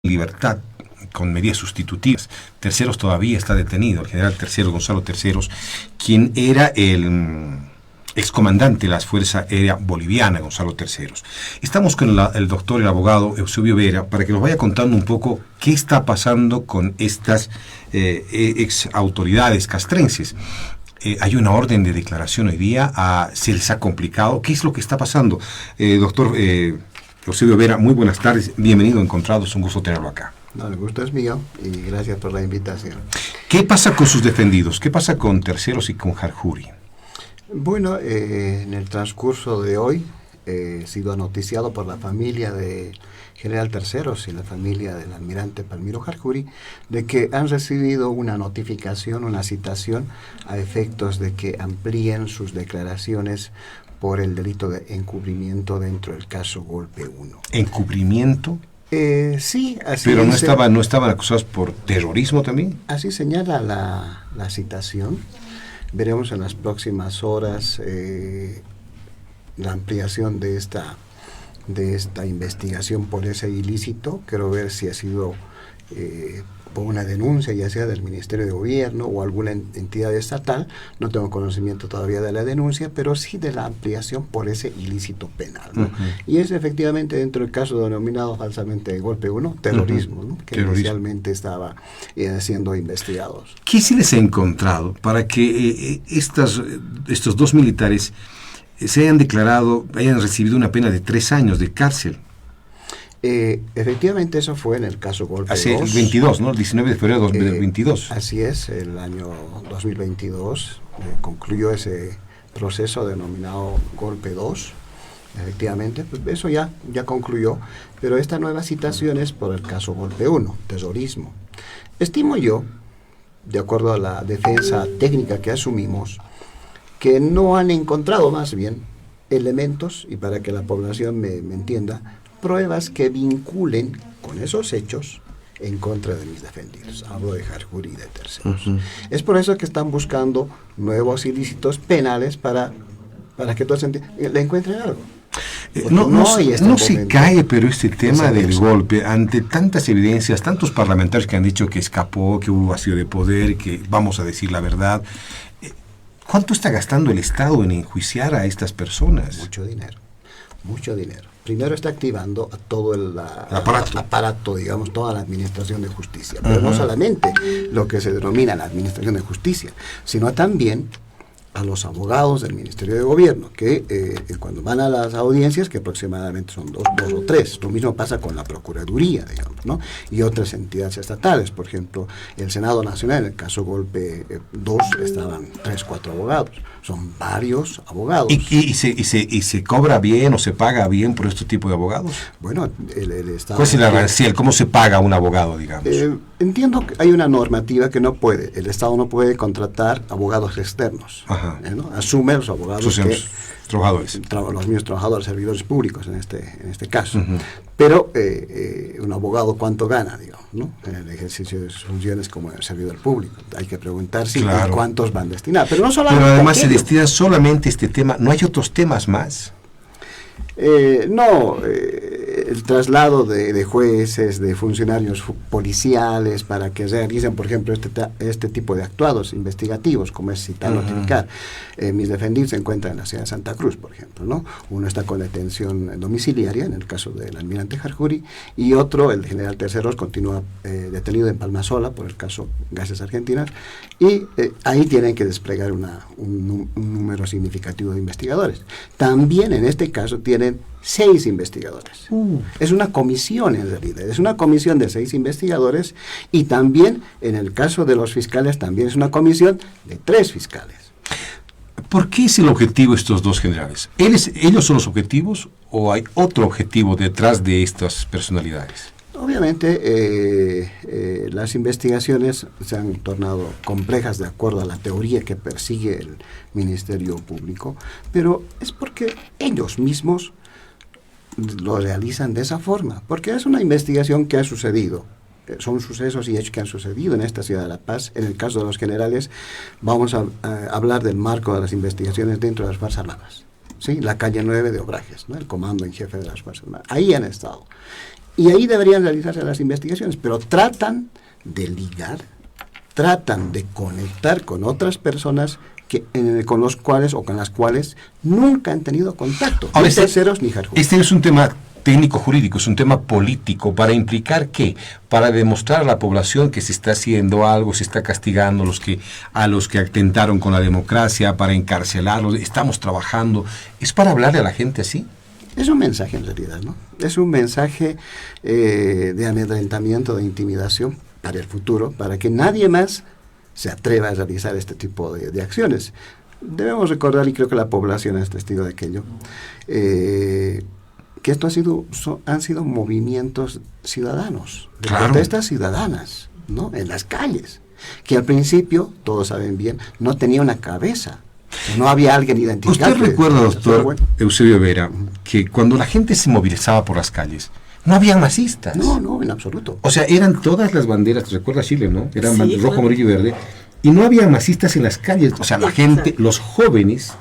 libertad con medidas sustitutivas. Terceros todavía está detenido, el general Terceros, Gonzalo Terceros, quien era el excomandante de la Fuerza Aérea Boliviana, Gonzalo Terceros. Estamos con el doctor, el abogado Eusebio Vera, para que nos vaya contando un poco qué está pasando con estas ex autoridades castrenses. Hay una orden de declaración hoy día, se les ha complicado. ¿Qué es lo que está pasando? Doctor Eusebio Vera, muy buenas tardes, bienvenido a Encontrados, un gusto tenerlo acá. No, el gusto es mío y gracias por la invitación. ¿Qué pasa con sus defendidos? ¿Qué pasa con Terceros y con Jarjuri? Bueno, en el transcurso de hoy he sido noticiado por la familia de General Terceros y la familia del almirante Palmiro Jarjuri de que han recibido una notificación, una citación a efectos de que amplíen sus declaraciones por el delito de encubrimiento dentro del caso Golpe 1. ¿Encubrimiento? Sí, así pero no estaban acusados por terrorismo también. Así señala la citación. Veremos en las próximas horas la ampliación de esta investigación por ese ilícito. Quiero ver si ha sido por una denuncia, ya sea del Ministerio de Gobierno o alguna entidad estatal. No tengo conocimiento todavía de la denuncia, pero sí de la ampliación por ese ilícito penal, ¿no? Y es efectivamente dentro del caso denominado falsamente Golpe 1, terrorismo, ¿no? Que inicialmente estaba siendo investigados. ¿Qué se les ha encontrado para que estos dos militares se hayan declarado, hayan recibido una pena de 3 años de cárcel? Efectivamente eso fue en el caso Golpe 2. El 22, ¿no? El 19 de febrero de 2022. Así es, el año 2022 concluyó ese proceso denominado Golpe 2. Efectivamente, pues eso ya concluyó, pero esta nueva citación es por el caso Golpe 1, terrorismo. Estimo yo, de acuerdo a la defensa técnica que asumimos, que no han encontrado más bien elementos, y para que la población me entienda, pruebas que vinculen con esos hechos en contra de mis defendidos. Hablo de Jarjuri y de Terceros. Es por eso que están buscando nuevos ilícitos penales para que todos le encuentren algo. No se cae, pero este tema del golpe, ante tantas evidencias, tantos parlamentarios que han dicho que escapó, que hubo vacío de poder, que vamos a decir la verdad, ¿cuánto está gastando el Estado en enjuiciar a estas personas? Mucho dinero. Primero está activando a todo el aparato, digamos, toda la administración de justicia. Pero no solamente lo que se denomina la administración de justicia, sino también a los abogados del Ministerio de Gobierno, que cuando van a las audiencias, que aproximadamente son dos o tres, lo mismo pasa con la Procuraduría, digamos, ¿no? Y otras entidades estatales, por ejemplo, el Senado Nacional, en el caso Golpe 2, estaban 3, 4 abogados, son varios abogados. ¿Y se cobra bien o se paga bien por este tipo de abogados? Bueno, el Estado... ¿Cuál es el arancel? ¿Cómo se paga a un abogado, digamos? Entiendo que hay una normativa que no puede, el Estado no puede contratar abogados externos. ¿No? Asume los abogados trabajadores. Los mismos trabajadores, servidores públicos en este caso. Pero un abogado cuánto gana, digamos, ¿no? En el ejercicio de sus funciones como servidor público. Hay que preguntarse cuántos van destinados. Pero no solamente. Pero además se destina solamente este tema, ¿no hay otros temas más? El traslado de jueces, de funcionarios policiales para que realicen, por ejemplo, este tipo de actuados investigativos, como es citar, notificar. Mis defendidos se encuentran en la ciudad de Santa Cruz, por ejemplo, ¿no? Uno está con detención domiciliaria, en el caso del almirante Jarjuri, y otro, el general Terceros, continúa detenido en Palmasola por el caso Gases Argentinas, y ahí tienen que desplegar un número significativo de investigadores. También en este caso tienen 6 investigadores. Es una comisión en realidad, es una comisión de 6 investigadores, y también en el caso de los fiscales también es una comisión de 3 fiscales. ¿Por qué es el objetivo estos dos generales? ¿Ellos son los objetivos o hay otro objetivo detrás de estas personalidades? Obviamente las investigaciones se han tornado complejas de acuerdo a la teoría que persigue el Ministerio Público, pero es porque ellos mismos lo realizan de esa forma, porque es una investigación que ha sucedido, son sucesos y hechos que han sucedido en esta ciudad de La Paz. En el caso de los generales vamos a hablar del marco de las investigaciones dentro de las Fuerzas Armadas, ¿sí? La calle 9 de Obrajes, ¿no? El comando en jefe de las Fuerzas Armadas, ahí han estado. Y ahí deberían realizarse las investigaciones, pero tratan de ligar, tratan de conectar con otras personas con los cuales o con las cuales nunca han tenido contacto, ahora, ni terceros ni juzgados. Este es un tema técnico-jurídico, es un tema político, para implicar que, para demostrar a la población que se está haciendo algo, se está castigando a los que atentaron con la democracia, para encarcelarlos, estamos trabajando, ¿es para hablarle a la gente así? Es un mensaje en realidad, ¿no? Es un mensaje de amedrentamiento, de intimidación para el futuro, para que nadie más se atreva a realizar este tipo de acciones. Debemos recordar, y creo que la población es testigo de aquello, que esto han sido movimientos ciudadanos, de protestas ciudadanas, ¿no? En las calles, que al principio, todos saben bien, no tenía una cabeza. No había alguien identificado. ¿Usted recuerda, doctor Eusebio Vera, que cuando la gente se movilizaba por las calles, no había masistas? No, en absoluto. O sea, eran todas las banderas, ¿recuerda Chile, no? Eran sí, rojo, amarillo y verde, y no había masistas en las calles. O sea, la gente, los jóvenes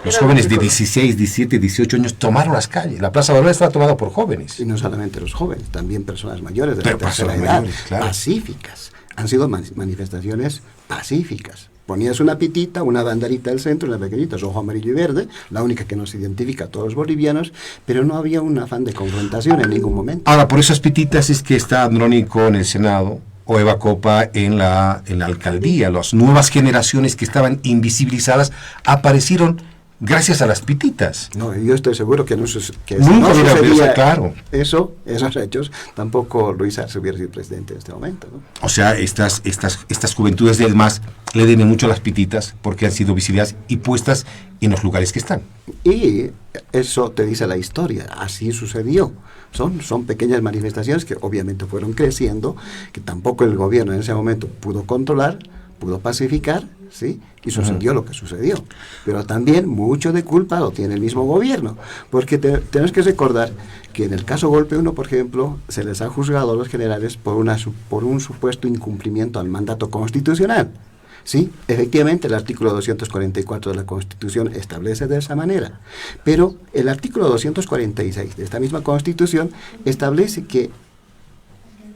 de 16, 17, 18 años tomaron las calles. La Plaza Balones estaba tomada por jóvenes. Y no solamente los jóvenes, también personas mayores de la tercera edad, claro, pacíficas. Han sido manifestaciones pacíficas. Ponías una pitita, una banderita al centro, una pequeñita, rojo, amarillo y verde, la única que nos identifica a todos los bolivianos, pero no había un afán de confrontación en ningún momento. Ahora, por esas pititas es que está Andrónico en el Senado, o Eva Copa en la alcaldía. Las nuevas generaciones que estaban invisibilizadas aparecieron gracias a las pititas. No, yo estoy seguro que nunca hubiera sucedía claro. esos hechos, tampoco Luis Arce hubiera sido presidente en este momento, ¿no? O sea, estas juventudes del MAS le deben mucho a las pititas porque han sido visibilizadas y puestas en los lugares que están. Y eso te dice la historia, así sucedió. Son pequeñas manifestaciones que obviamente fueron creciendo, que tampoco el gobierno en ese momento pudo controlar, pudo pacificar, ¿sí? Y sucedió lo que sucedió. Pero también mucho de culpa lo tiene el mismo gobierno, porque tenemos que recordar que en el caso Golpe 1, por ejemplo, se les ha juzgado a los generales por un supuesto incumplimiento al mandato constitucional. Sí, efectivamente el artículo 244 de la Constitución establece de esa manera, pero el artículo 246 de esta misma Constitución establece que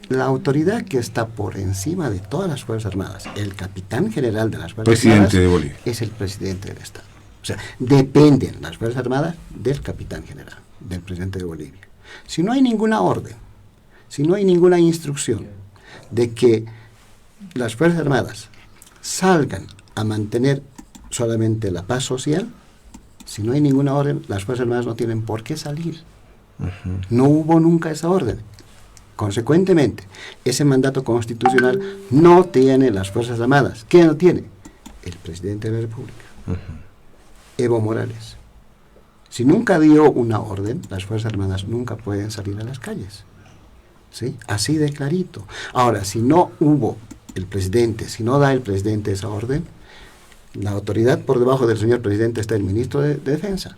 la autoridad que está por encima de todas las Fuerzas Armadas, el capitán general de las Fuerzas Armadas, de Bolivia, es el presidente del Estado. O sea, dependen las Fuerzas Armadas del capitán general, del presidente de Bolivia. Si no hay ninguna orden, si no hay ninguna instrucción de que las Fuerzas Armadas salgan a mantener solamente la paz social, si no hay ninguna orden, las Fuerzas Armadas no tienen por qué salir. No hubo nunca esa orden. Consecuentemente, ese mandato constitucional no tiene las Fuerzas Armadas. ¿Quién lo tiene? El presidente de la República, Evo Morales. Si nunca dio una orden, las Fuerzas Armadas nunca pueden salir a las calles. ¿Sí? Así de clarito. Ahora, si no hubo el presidente, si no da el presidente esa orden, la autoridad por debajo del señor presidente está el ministro de Defensa,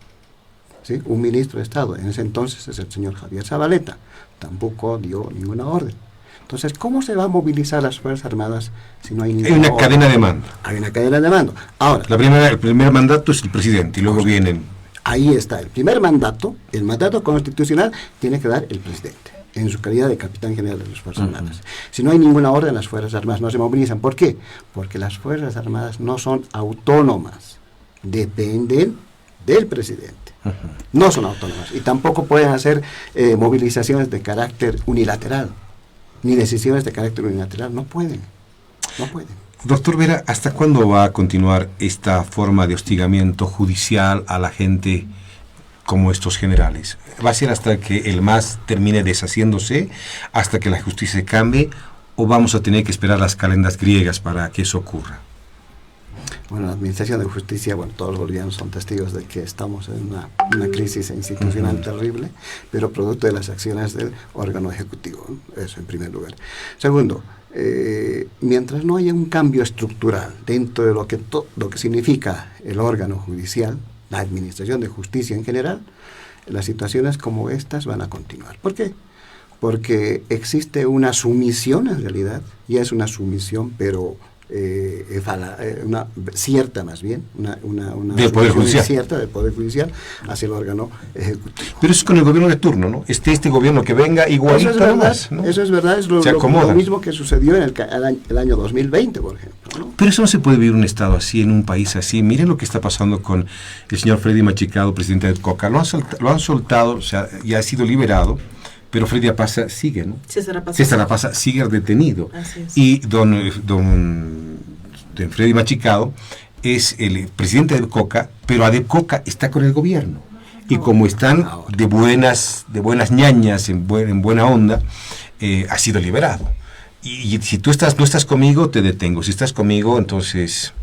¿sí? Un ministro de Estado, en ese entonces es el señor Javier Zabaleta, tampoco dio ninguna orden. Entonces, ¿cómo se va a movilizar las Fuerzas Armadas si no hay ninguna orden? Hay una cadena de mando. Hay una cadena de mando. Ahora, el primer mandato es el presidente y luego vienen... Ahí está, el primer mandato, el mandato constitucional, tiene que dar el presidente, en su calidad de capitán general de las Fuerzas Armadas. Si no hay ninguna orden, las Fuerzas Armadas no se movilizan. ¿Por qué? Porque las Fuerzas Armadas no son autónomas, dependen del presidente. No son autónomas y tampoco pueden hacer movilizaciones de carácter unilateral, ni decisiones de carácter unilateral. No pueden. Doctor Vera, ¿hasta cuándo va a continuar esta forma de hostigamiento judicial a la gente como estos generales? ¿Va a ser hasta que el MAS termine deshaciéndose, hasta que la justicia cambie, o vamos a tener que esperar las calendas griegas para que eso ocurra? Bueno, la Administración de Justicia, todos los bolivianos son testigos de que estamos en una crisis institucional terrible, pero producto de las acciones del órgano ejecutivo, ¿no? Eso en primer lugar. Segundo, mientras no haya un cambio estructural dentro de lo que significa el órgano judicial, la Administración de Justicia en general, las situaciones como estas van a continuar. ¿Por qué? Porque existe una sumisión, en realidad, ya es una sumisión, pero una cierta más bien, una del Poder Judicial. cierta del Poder Judicial hacia el órgano ejecutivo. Pero eso es con el gobierno de turno, ¿no? Este gobierno que venga igualito eso es verdad, nomás, ¿no? Eso es verdad, es lo mismo que sucedió en el año 2020, por ejemplo, ¿no? Pero eso no se puede vivir en un estado así, en un país así. Miren lo que está pasando con el señor Freddy Machicado, presidente del COCA. Lo han soltado, o sea, ya ha sido liberado, pero Freddy Apaza sigue, ¿no? César Apaza sigue detenido. Y don Freddy Machicado es el presidente del COCA, pero ADEPCOCA está con el gobierno. Y como están de buenas ñañas, en buena onda, ha sido liberado. Y si tú no estás conmigo, te detengo. Si estás conmigo, entonces...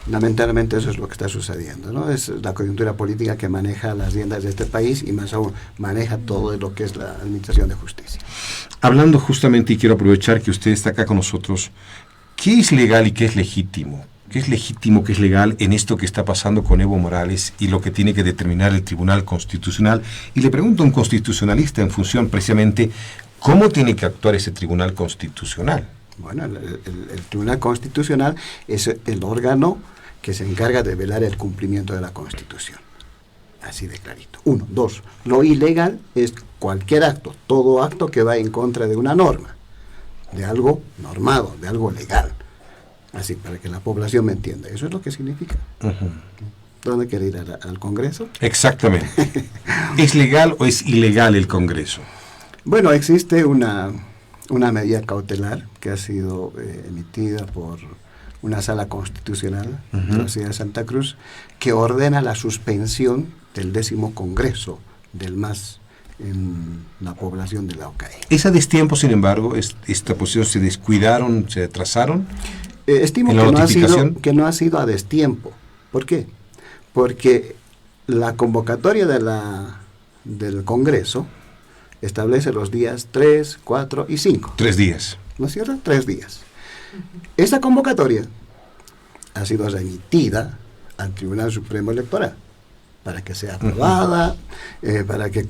Lamentablemente eso es lo que está sucediendo, ¿no? Es la coyuntura política que maneja las riendas de este país y más aún maneja todo lo que es la administración de justicia. Hablando justamente, y quiero aprovechar que usted está acá con nosotros, ¿qué es legal y qué es legítimo? ¿Qué es legítimo, qué es legal en esto que está pasando con Evo Morales y lo que tiene que determinar el Tribunal Constitucional? Y le pregunto a un constitucionalista en función precisamente, ¿cómo tiene que actuar ese Tribunal Constitucional? Bueno, el Tribunal Constitucional es el órgano que se encarga de velar el cumplimiento de la Constitución. Así de clarito. 1. 2. Lo ilegal es cualquier acto, todo acto que va en contra de una norma, de algo normado, de algo legal. Así, para que la población me entienda. Eso es lo que significa. ¿Dónde quiere ir? ¿Al Congreso? Exactamente. ¿Es legal o es ilegal el Congreso? Bueno, existe una medida cautelar que ha sido emitida por una sala constitucional de la ciudad de Santa Cruz que ordena la suspensión del 10º Congreso del MAS en la población de la OCAE. ¿Es a destiempo, sin embargo? ¿Esta posición se descuidaron, se atrasaron? Estimo que no ha sido a destiempo. ¿Por qué? Porque la convocatoria del Congreso establece los días 3, 4 y 5. 3 días. ¿No es cierto? 3 días. Esa convocatoria ha sido remitida al Tribunal Supremo Electoral para que sea aprobada, para que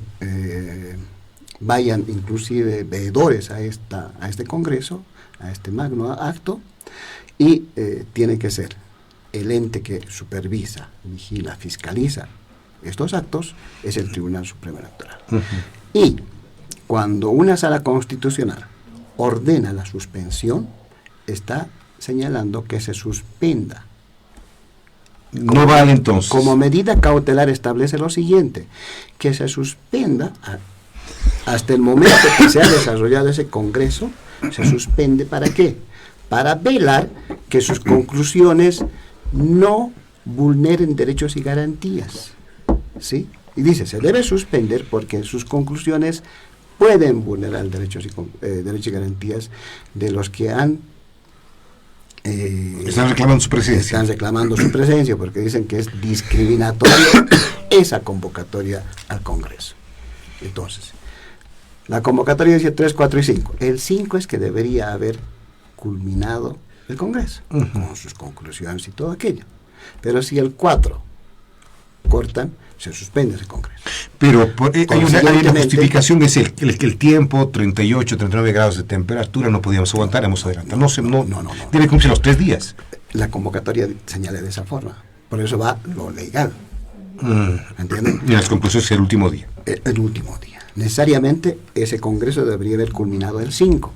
vayan inclusive veedores a este Congreso, a este magno acto, y tiene que ser el ente que supervisa, vigila, fiscaliza estos actos, es el Tribunal Supremo Electoral. Y cuando una sala constitucional ordena la suspensión, está señalando que se suspenda. No vale entonces. Como medida cautelar establece lo siguiente, que se suspenda hasta el momento que se ha desarrollado ese Congreso, se suspende ¿para qué? Para velar que sus conclusiones no vulneren derechos y garantías, ¿sí? Y dice, se debe suspender porque sus conclusiones pueden vulnerar derechos y garantías de los que están reclamando su presencia. Están reclamando su presencia porque dicen que es discriminatoria esa convocatoria al Congreso. Entonces, la convocatoria dice 3, 4 y 5. El 5 es que debería haber culminado el Congreso con sus conclusiones y todo aquello. Pero si el 4 cortan, se suspende ese Congreso. Pero hay una justificación que es el tiempo, 38, 39 grados de temperatura, no podíamos aguantar, hemos adelantado. No. Debe cumplirse los 3 días. La convocatoria señala de esa forma. Por eso va lo legal. ¿Entienden? Y las conclusiones el último día. El último día. Necesariamente ese Congreso debería haber culminado el 5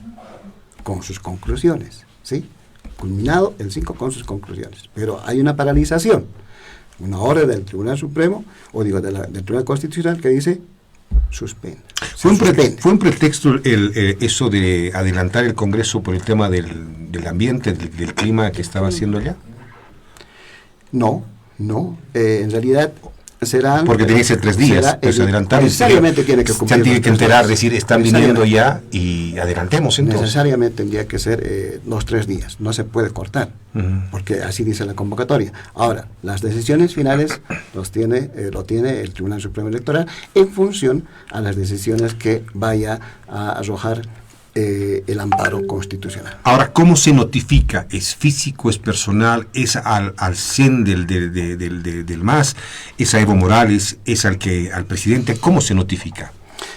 con sus conclusiones. ¿Sí? Culminado el 5 con sus conclusiones. Pero hay una paralización. Una orden del Tribunal Supremo, del Tribunal Constitucional que dice suspende. ¿Fue un pretexto eso de adelantar el Congreso por el tema del ambiente, del clima que estaba haciendo allá? No. En realidad serán... Porque tenía que ser 3 días, pues adelantar. Necesariamente tiene que cumplir. Se tiene que enterar, decir, están viniendo ya y adelantemos entonces. Necesariamente tendría que ser los 3 días, no se puede cortar, porque así dice la convocatoria. Ahora, las decisiones finales lo tiene el Tribunal Supremo Electoral en función a las decisiones que vaya a arrojar el amparo constitucional. Ahora, ¿cómo se notifica? ¿Es físico, es personal, es al CEN del MAS, es a Evo Morales, es al presidente? ¿Cómo se notifica?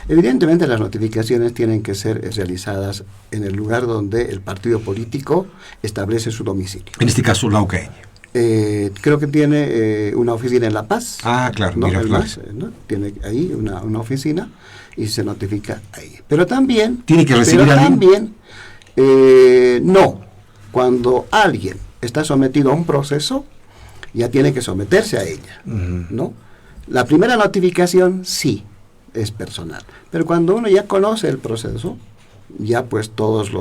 Evidentemente las notificaciones tienen que ser realizadas en el lugar donde el partido político establece su domicilio. En este caso, Laucaeñe. Creo que tiene una oficina en La Paz. Ah, claro, ¿no? mira, claro. ¿no? Tiene ahí una oficina y se notifica ahí. Pero también... ¿Tiene que recibir a alguien? No. Cuando alguien está sometido a un proceso, ya tiene que someterse a ella, ¿no? La primera notificación sí es personal, pero cuando uno ya conoce el proceso, ya pues todos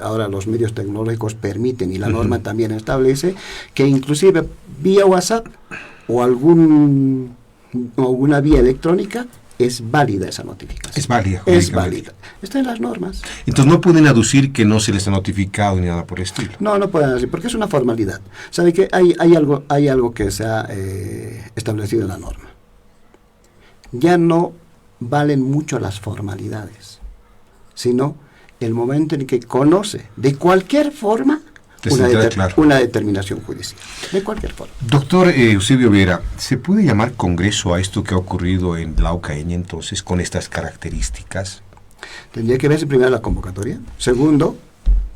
ahora los medios tecnológicos permiten, y la norma también establece, que inclusive vía WhatsApp o alguna vía electrónica es válida esa notificación. Es válida. Es válida. Está en las normas. Entonces no pueden aducir que no se les ha notificado ni nada por el estilo. No pueden decir, porque es una formalidad. ¿Sabe que hay algo que se ha establecido en la norma? Ya no valen mucho las formalidades, sino el momento en que conoce de cualquier forma una determinación judicial, de cualquier forma. Doctor Eusebio Vera, ¿se puede llamar congreso a esto que ha ocurrido en Laucaeñe entonces con estas características? Tendría que verse primero la convocatoria. Segundo,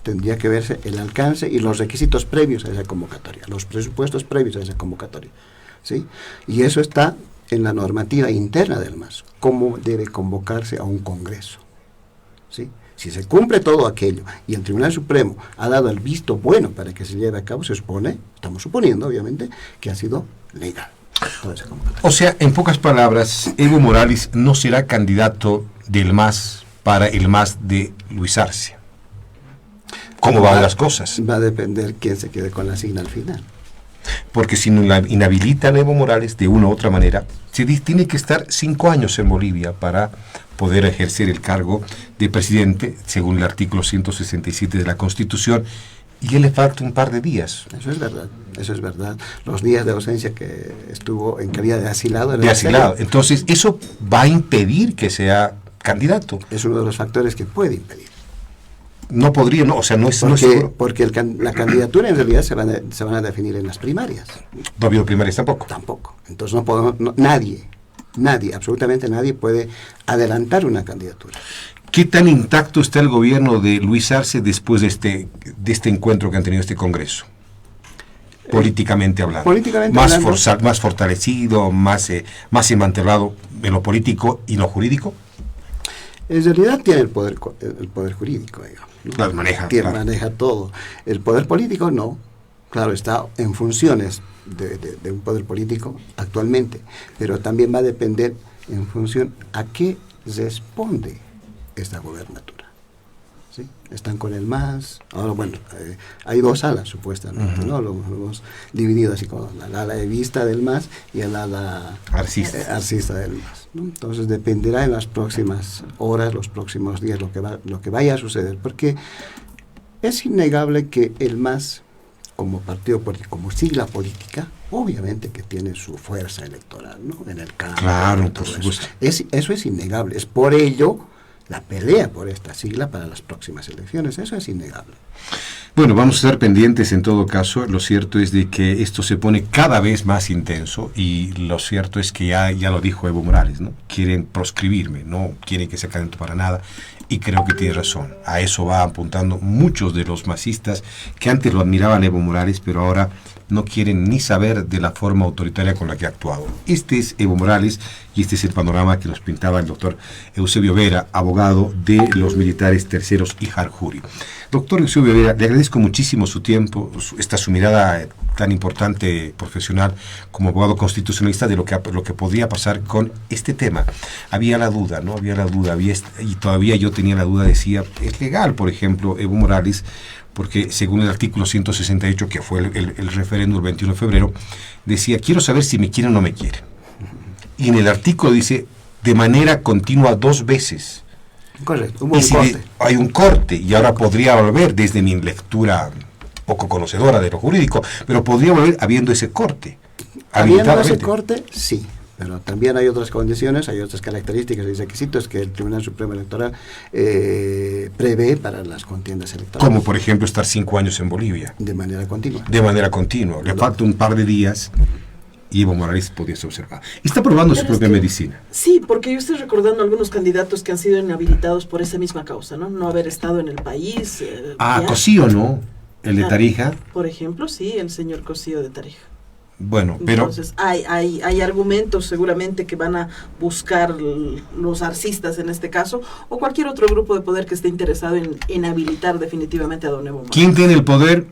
tendría que verse el alcance y los requisitos previos a esa convocatoria, los presupuestos previos a esa convocatoria, ¿sí? Y eso está en la normativa interna del MAS, cómo debe convocarse a un congreso, ¿sí? Si se cumple todo aquello y el Tribunal Supremo ha dado el visto bueno para que se lleve a cabo, se supone, estamos suponiendo obviamente, que ha sido legal toda esa convocatoria. O sea, en pocas palabras, Evo Morales no será candidato del MAS para el MAS de Luis Arce. ¿Cómo van las cosas? Va a depender quién se quede con la signa al final. Porque si no inhabilitan a Evo Morales de una u otra manera, tiene que estar 5 años en Bolivia para poder ejercer el cargo de presidente, según el artículo 167 de la Constitución, y él le falta un par de días. Eso es verdad. Los días de ausencia que estuvo en calidad de asilado. Entonces, eso va a impedir que sea candidato. Es uno de los factores que puede impedir. No podría, no, o sea, no es seguro. Porque la candidatura en realidad se van a definir en las primarias. ¿No ha habido primarias tampoco? Tampoco. Entonces no podemos, nadie, absolutamente nadie puede adelantar una candidatura. ¿Qué tan intacto está el gobierno de Luis Arce después de este encuentro que han tenido este Congreso? Políticamente hablando. Más fortalecido, más enmantelado en lo político y lo jurídico. En realidad tiene el poder jurídico, digamos, ¿no? Claro, maneja todo. El poder político no. Claro, está en funciones de un poder político actualmente, pero también va a depender en función a qué responde esta gobernatura, ¿sí? Están con el MAS. Ahora, bueno, hay 2 alas supuestamente, ¿no? Lo hemos dividido así como el ala evista del MAS y el ala arcista del MAS, ¿no? Entonces dependerá en las próximas horas, los próximos días, lo que vaya a suceder, porque es innegable que el MAS, como partido político, como sigla política, obviamente que tiene su fuerza electoral, ¿no? En el campo. Claro, por supuesto. Eso es innegable. Es por ello la pelea por esta sigla para las próximas elecciones. Eso es innegable. Bueno, vamos a estar pendientes en todo caso. Lo cierto es de que esto se pone cada vez más intenso y lo cierto es que ya lo dijo Evo Morales, ¿no? Quieren proscribirme, no quieren que sea candidato para nada, y creo que tiene razón. A eso va apuntando muchos de los masistas que antes lo admiraban a Evo Morales, pero ahora no quieren ni saber de la forma autoritaria con la que ha actuado. Este es Evo Morales y este es el panorama que nos pintaba el doctor Eusebio Vera, abogado de los militares terceros y Harjuri. Doctor Eusebio Vera, le agradezco muchísimo su tiempo, su mirada tan importante, profesional, como abogado constitucionalista, de lo que podría pasar con este tema. Había la duda, ¿no? Y todavía yo tenía la duda, decía, ¿es legal, por ejemplo, Evo Morales? Porque según el artículo 168, que fue el referéndum del 21 de febrero, decía, quiero saber si me quieren o no me quieren. Y en el artículo dice, de manera continua 2 veces. Correcto, hubo un corte. Hay un corte, y ahora podría volver, desde mi lectura poco conocedora de lo jurídico, pero podría volver habiendo ese corte. Habiendo ese corte, sí. Pero también hay otras condiciones, hay otras características y requisitos que el Tribunal Supremo Electoral prevé para las contiendas electorales. Como por ejemplo estar 5 años en Bolivia. De manera continua. De manera continua. Le falta un par de días y Evo Morales podía ser observado. Está probando su propia medicina. Sí, porque yo estoy recordando algunos candidatos que han sido inhabilitados por esa misma causa, ¿no? No haber estado en el país. Cosío, ¿no? El de Tarija. Por ejemplo, sí, el señor Cosío de Tarija. Bueno, pero... Entonces, hay argumentos seguramente que van a buscar los arcistas en este caso, o cualquier otro grupo de poder que esté interesado en habilitar definitivamente a don Evo Morales. ¿Quién tiene el poder?